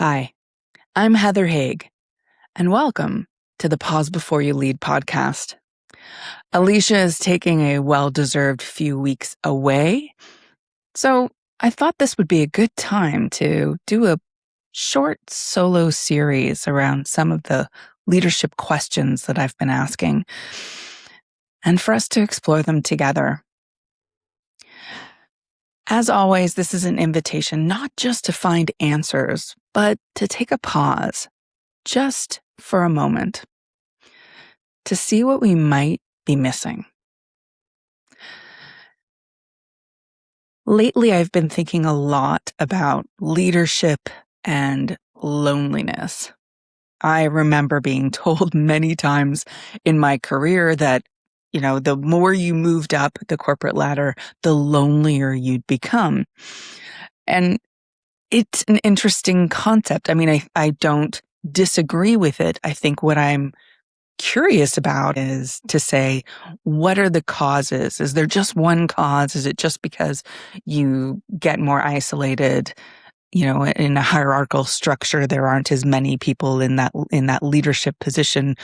Hi, I'm Heather Haig, and welcome to the Pause Before You Lead podcast. Alicia is taking a well-deserved few weeks away, so I thought this would be a good time to do a short solo series around some of the leadership questions that I've been asking, and for us to explore them together. As always, this is an invitation not just to find answers, but to take a pause, just for a moment, to see what we might be missing. Lately, I've been thinking a lot about leadership and loneliness. I remember being told many times in my career that, the more you moved up the corporate ladder, the lonelier you'd become. And it's an interesting concept. I mean, I don't disagree with it. I think what I'm curious about is to say, what are the causes? Is there just one cause? Is it just because you get more isolated? In a hierarchical structure, there aren't as many people in that leadership position.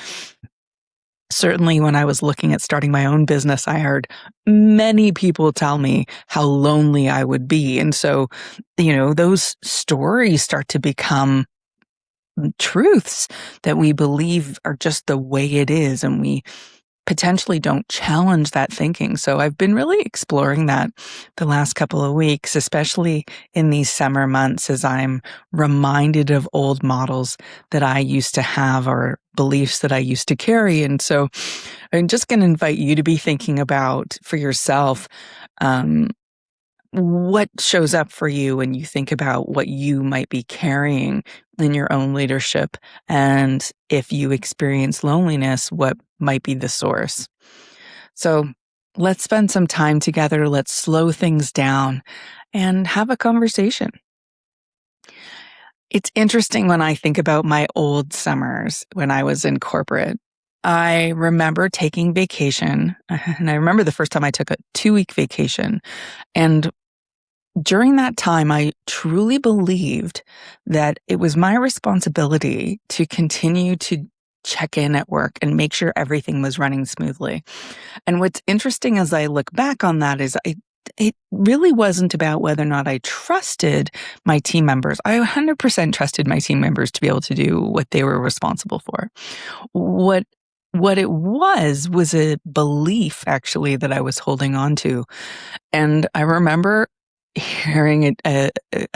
Certainly when I was looking at starting my own business, I heard many people tell me how lonely I would be. And so, those stories start to become truths that we believe are just the way it is, and we potentially don't challenge that thinking. So I've been really exploring that the last couple of weeks, especially in these summer months, as I'm reminded of old models that I used to have or beliefs that I used to carry. And so I'm just going to invite you to be thinking about for yourself, what shows up for you when you think about what you might be carrying in your own leadership? And if you experience loneliness, what might be the source? So let's spend some time together. Let's slow things down and have a conversation. It's interesting when I think about my old summers when I was in corporate. I remember taking vacation, and I remember the first time I took a 2-week vacation. And during that time, I truly believed that it was my responsibility to continue to check in at work and make sure everything was running smoothly. And what's interesting as I look back on that is it really wasn't about whether or not I trusted my team members. I 100% trusted my team members to be able to do what they were responsible for. What it was a belief, actually, that I was holding on to. And I remember hearing a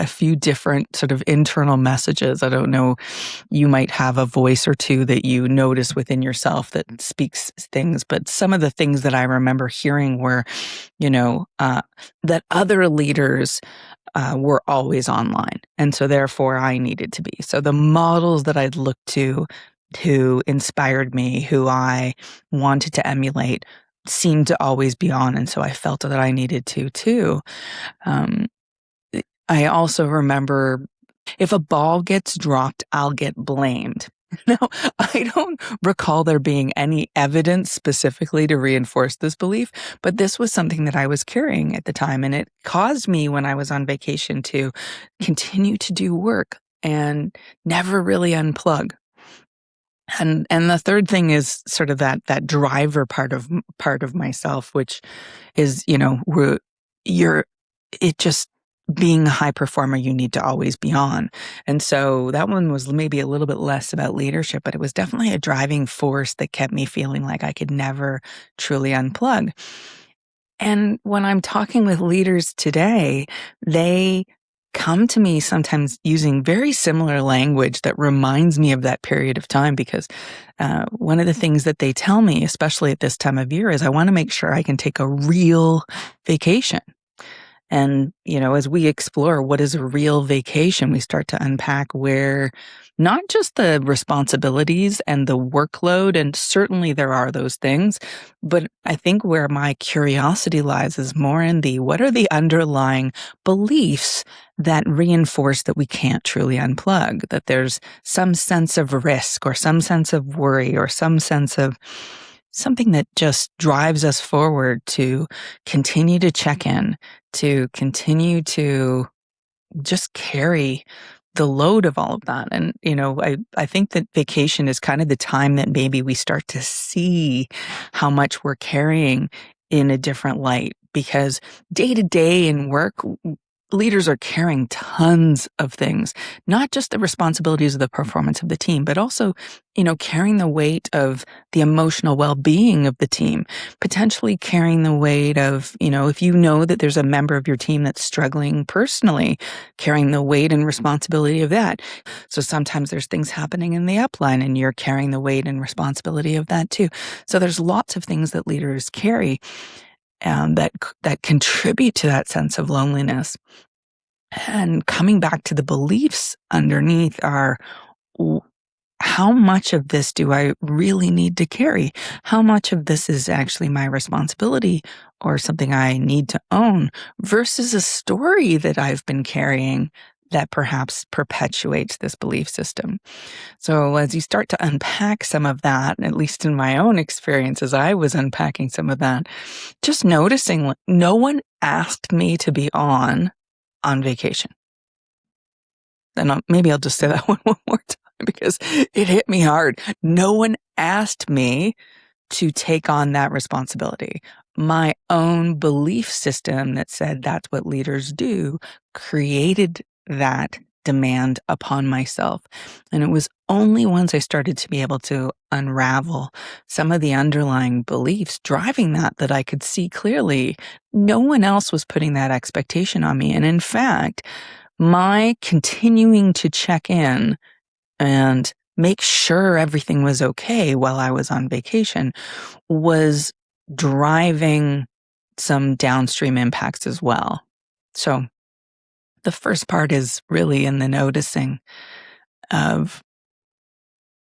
few different sort of internal messages. I don't know, you might have a voice or two that you notice within yourself that speaks things, but some of the things that I remember hearing were, that other leaders were always online. And so therefore I needed to be. So the models that I'd looked to who inspired me, who I wanted to emulate, seemed to always be on. And so I felt that I needed to too. I also remember, if a ball gets dropped, I'll get blamed. Now, I don't recall there being any evidence specifically to reinforce this belief, but this was something that I was carrying at the time. And it caused me, when I was on vacation, to continue to do work and never really unplug. And the third thing is sort of that driver part of myself, which is, just being a high performer, you need to always be on. And so that one was maybe a little bit less about leadership, but it was definitely a driving force that kept me feeling like I could never truly unplug. And when I'm talking with leaders today, they come to me sometimes using very similar language that reminds me of that period of time, because one of the things that they tell me, especially at this time of year, is I want to make sure I can take a real vacation. And, as we explore what is a real vacation, we start to unpack where not just the responsibilities and the workload, and certainly there are those things, but I think where my curiosity lies is more in what are the underlying beliefs that reinforce that we can't truly unplug, that there's some sense of risk or some sense of worry or some sense of something that just drives us forward to continue to check in, to continue to just carry the load of all of that. And, I think that vacation is kind of the time that maybe we start to see how much we're carrying in a different light, because day to day in work, leaders are carrying tons of things, not just the responsibilities of the performance of the team, but also, carrying the weight of the emotional well-being of the team, potentially carrying the weight of, if you know that there's a member of your team that's struggling personally, carrying the weight and responsibility of that. So sometimes there's things happening in the upline and you're carrying the weight and responsibility of that too. So there's lots of things that leaders carry that contribute to that sense of loneliness. And coming back to the beliefs underneath are, how much of this do I really need to carry? How much of this is actually my responsibility or something I need to own versus a story that I've been carrying that perhaps perpetuates this belief system? So as you start to unpack some of that, at least in my own experience as I was unpacking some of that, just noticing no one asked me to be on vacation. And maybe I'll just say that one more time because it hit me hard. No one asked me to take on that responsibility. My own belief system that said that's what leaders do created that demand upon myself. And it was only once I started to be able to unravel some of the underlying beliefs driving that I could see clearly no one else was putting that expectation on me. And in fact, my continuing to check in and make sure everything was okay while I was on vacation was driving some downstream impacts as well. So the first part is really in the noticing of,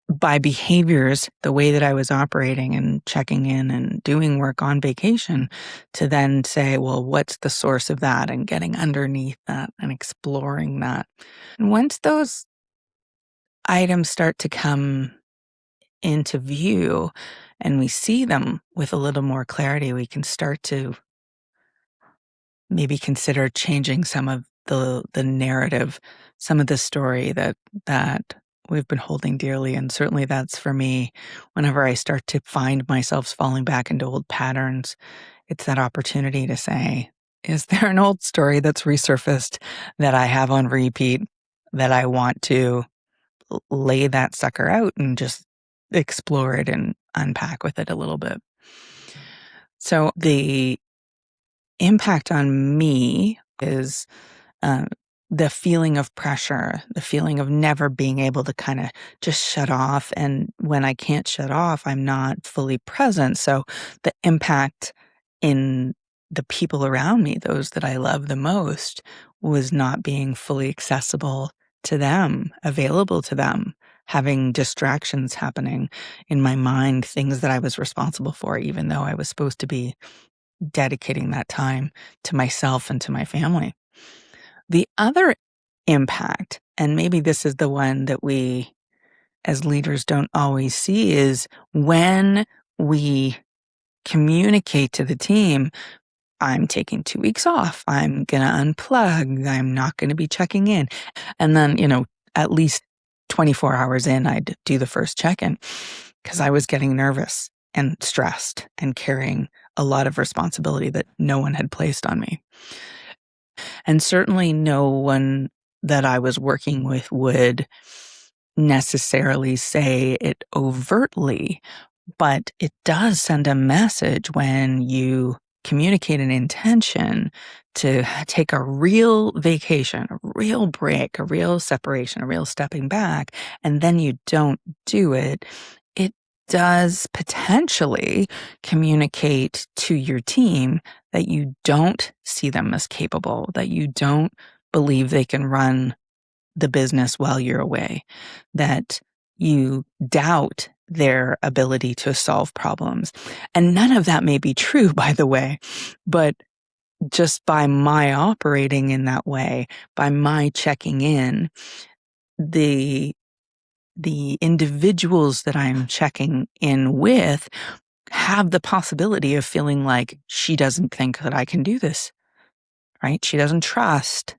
by behaviors, the way that I was operating and checking in and doing work on vacation, to then say, well, what's the source of that, and getting underneath that and exploring that. And once those items start to come into view and we see them with a little more clarity, we can start to maybe consider changing some of the narrative, some of the story that we've been holding dearly. And certainly that's for me. Whenever I start to find myself falling back into old patterns, it's that opportunity to say, is there an old story that's resurfaced that I have on repeat that I want to lay that sucker out and just explore it and unpack with it a little bit? So the impact on me is uh, the feeling of pressure, the feeling of never being able to kind of just shut off. And when I can't shut off, I'm not fully present. So the impact in the people around me, those that I love the most, was not being fully accessible to them, available to them, having distractions happening in my mind, things that I was responsible for, even though I was supposed to be dedicating that time to myself and to my family. The other impact, and maybe this is the one that we as leaders don't always see, is when we communicate to the team, I'm taking 2 weeks off. I'm going to unplug. I'm not going to be checking in. And then, at least 24 hours in, I'd do the first check-in because I was getting nervous and stressed and carrying a lot of responsibility that no one had placed on me. And certainly no one that I was working with would necessarily say it overtly, but it does send a message when you communicate an intention to take a real vacation, a real break, a real separation, a real stepping back, and then you don't do it. It does potentially communicate to your team that you don't see them as capable, that you don't believe they can run the business while you're away, that you doubt their ability to solve problems. And none of that may be true, by the way, but just by my operating in that way, by my checking in, the individuals that I'm checking in with have the possibility of feeling like she doesn't think that I can do this, right? She doesn't trust.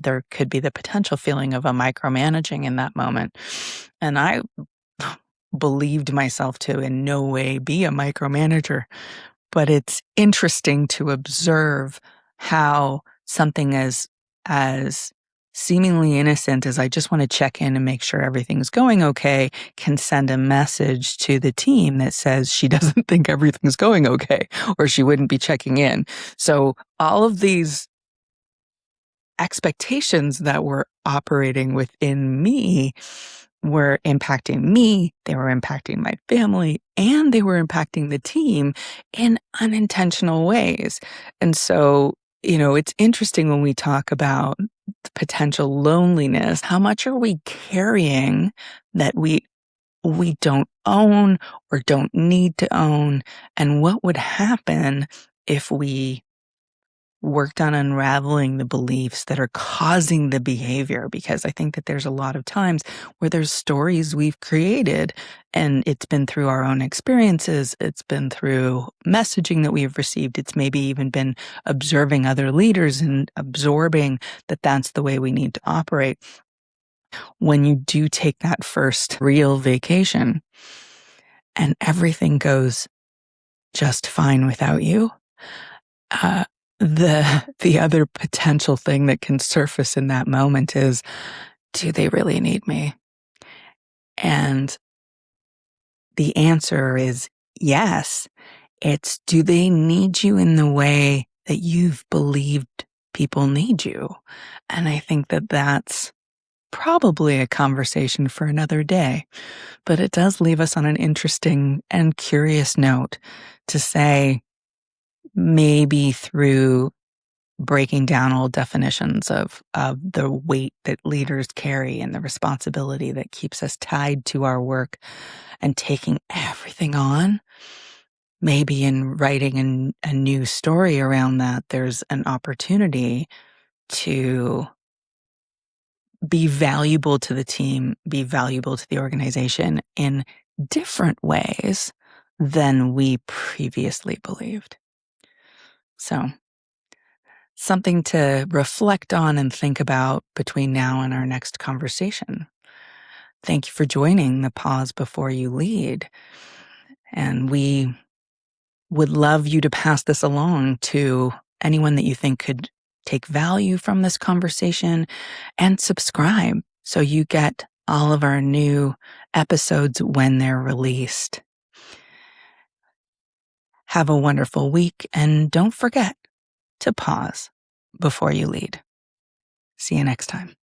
there could be the potential feeling of a micromanaging in that moment. And I believed myself to in no way be a micromanager, but it's interesting to observe how something as seemingly innocent as I just want to check in and make sure everything's going okay can send a message to the team that says she doesn't think everything's going okay or she wouldn't be checking in. So all of these expectations that were operating within me were impacting me, they were impacting my family, and they were impacting the team in unintentional ways. And so, it's interesting when we talk about the potential loneliness, how much are we carrying that we don't own or don't need to own, and what would happen if we worked on unraveling the beliefs that are causing the behavior, because I think that there's a lot of times where there's stories we've created and it's been through our own experiences, it's been through messaging that we've received, it's maybe even been observing other leaders and absorbing that that's the way we need to operate. When you do take that first real vacation and everything goes just fine without you, uh, the other potential thing that can surface in that moment is, do they really need me? And the answer is yes. It's, do they need you in the way that you've believed people need you? And I think that that's probably a conversation for another day, but it does leave us on an interesting and curious note to say, maybe through breaking down old definitions of the weight that leaders carry and the responsibility that keeps us tied to our work and taking everything on. Maybe in writing a new story around that, there's an opportunity to be valuable to the team, be valuable to the organization in different ways than we previously believed. So, something to reflect on and think about between now and our next conversation. Thank you for joining the Pause Before You Lead. And we would love you to pass this along to anyone that you think could take value from this conversation, and subscribe so you get all of our new episodes when they're released. Have a wonderful week, and don't forget to pause before you lead. See you next time.